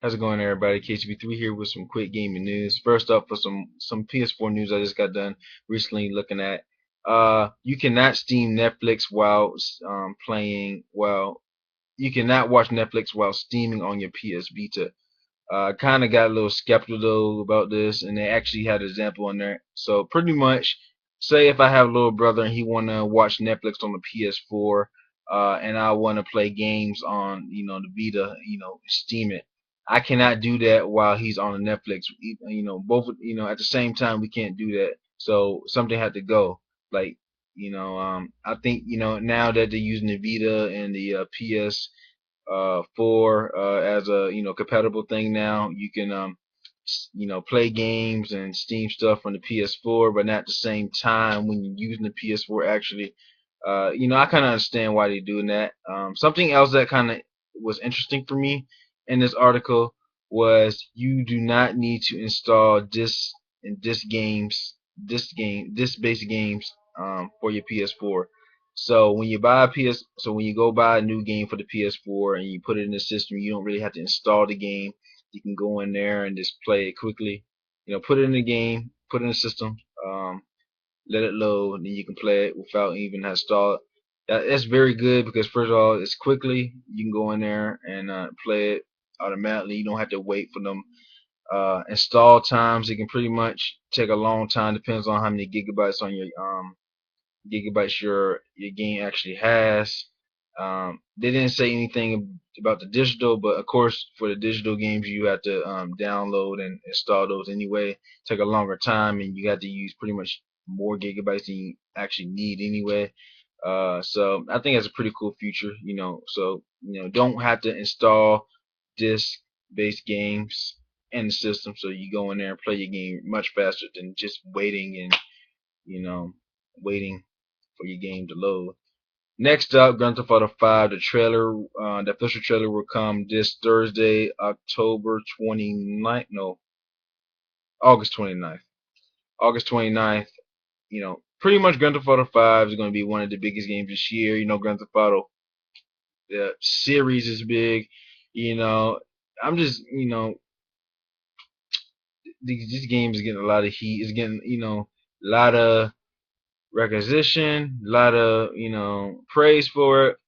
How's it going, everybody? KCB3 here with some quick gaming news. First up, for some PS4 news I just got done recently looking at. You cannot stream Netflix while playing. Well, you cannot watch Netflix while streaming on your PS Vita. Kind of got a little skeptical about this, and they actually had an example on there. So pretty much, say if I have a little brother and he wanna watch Netflix on the PS4, and I wanna play games on the Vita, Steam it. I cannot do that while he's on the Netflix. Both at the same time we can't do that. So something had to go. Like I think now that they're using the Vita and the PS for as a compatible thing now. You can play games and Steam stuff on the PS4, but not at the same time when you're using the PS4 actually. I kind of understand why they're doing that. Something else that kind of was interesting for me in this article was you do not need to install disc based games for your PS4. So when you buy a so when you go buy a new game for the PS4 and you put it in the system, you don't really have to install the game. You can go in there and just play it quickly. Put it in the game, put it in the system, let it load, and then you can play it without even having to install it. That's very good because first of all, it's quickly. You can go in there and play it automatically. You don't have to wait for them install times. It can pretty much take a long time. Depends on how many gigabytes on your game actually has. They didn't say anything about the digital, but of course for the digital games you have to download and install those anyway. Take a longer time, and you have to use pretty much more gigabytes than you actually need anyway. So I think that's a pretty cool feature. So don't have to install disc-based games in the system, so you go in there and play your game much faster than just waiting and you know waiting for your game to load. Next up, Grand Theft Auto 5. The official trailer will come this Thursday, October 29th. No, August 29th. August 29th. Pretty much Grand Theft Auto 5 is going to be one of the biggest games this year. Grand Theft Auto, the series is big. You know, I'm just, this game is getting a lot of heat. It's getting, a lot of recognition, a lot of, praise for it.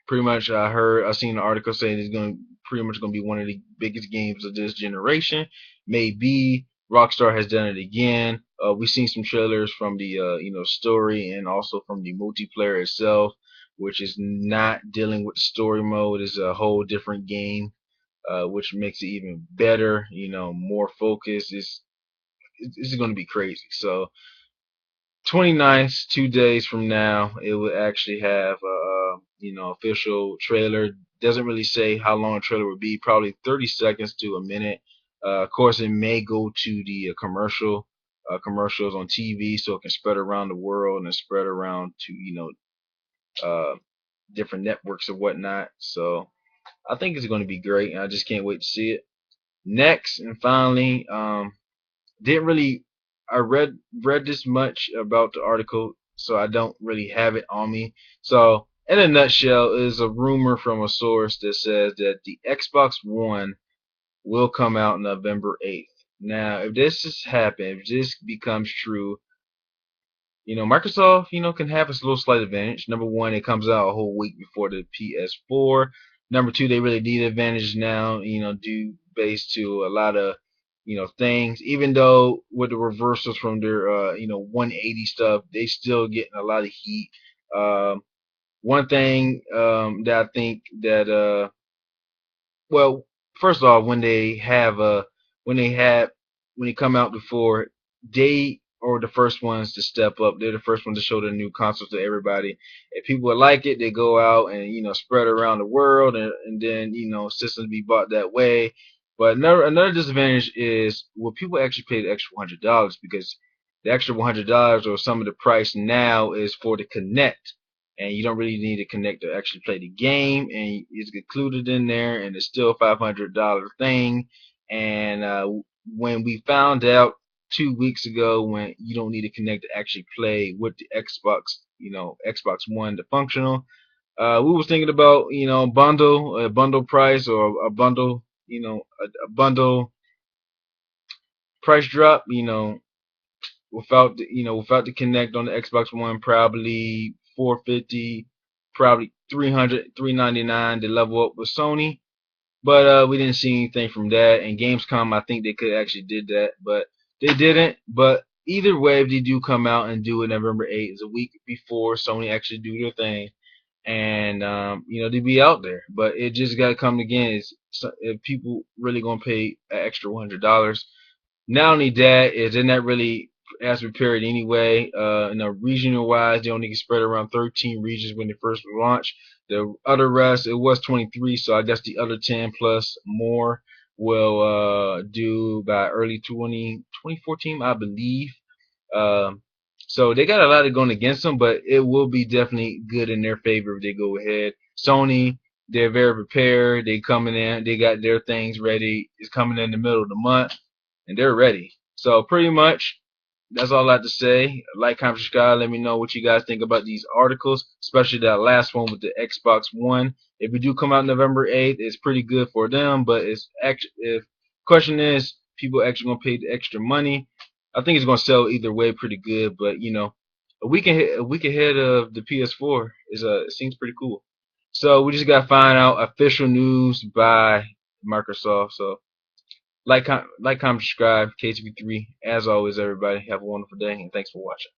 Pretty much I seen an article saying it's going to pretty much going to be one of the biggest games of this generation. Maybe Rockstar has done it again. We've seen some trailers from the story and also from the multiplayer itself, which is not dealing with the story mode. It's a whole different game, which makes it even better. More focused. It's going to be crazy. So 29th, 2 days from now, it will actually have a official trailer. Doesn't really say how long a trailer will be. Probably 30 seconds to a minute. Of course, it may go to the commercials on TV, so it can spread around the world and spread around to uh, different networks and whatnot. So I think it's going to be great, and I just can't wait to see it. Next and finally, didn't really I read this much about the article, so I don't really have it on me. So in a nutshell, is a rumor from a source that says that the Xbox One will come out November 8th. Now, if this has happened, if this becomes true, Microsoft, can have a little slight advantage. Number one, it comes out a whole week before the PS4. Number two, they really need advantage now, due based to a lot of, things. Even though with the reversals from their, 180 stuff, they still getting a lot of heat. One thing that I think that, well, first off, when they have, when they come out before, they are the first ones to step up. They're the first ones to show the new consoles to everybody. If people like it, they go out and spread it around the world, and then systems be bought that way. But another disadvantage is, will people actually pay the extra $100, because the extra $100 or some of the price now is for the Connect, and you don't really need to connect to actually play the game, and it's included in there, and it's still a $500 thing. And when we found out 2 weeks ago, when you don't need to connect to actually play with the Xbox, Xbox One, the functional, we was thinking about a bundle price or a bundle, a bundle price drop, without the Connect on the Xbox One, probably 450, probably 300, 399 to level up with Sony. But we didn't see anything from that. And Gamescom, I think they could actually did that, but they didn't. But either way, if they do come out and do it November 8th, it's a week before Sony actually do their thing, and they be out there. But it just got to come again. If people really gonna pay an extra $100, not only that, is they're not really as prepared anyway. Regional wise, they only get spread around 13 regions when they first launched. The other rest, it was 23, so I guess the other 10 plus more will do by early 2014, I believe. Um, so they got a lot of going against them, but it will be definitely good in their favor if they go ahead. Sony, they're very prepared. They coming in, they got their things ready. It's coming in the middle of the month, and they're ready. So pretty much that's all I have to say. Like, comment, subscribe. Let me know what you guys think about these articles, especially that last one with the Xbox One. If we do come out November 8th, it's pretty good for them. But it's actually, if question is, people actually gonna pay the extra money, I think it's gonna sell either way pretty good. But a week ahead of the PS4 it seems pretty cool. So we just gotta find out official news by Microsoft. So like, comment, subscribe, KTV3. As always, everybody, have a wonderful day, and thanks for watching.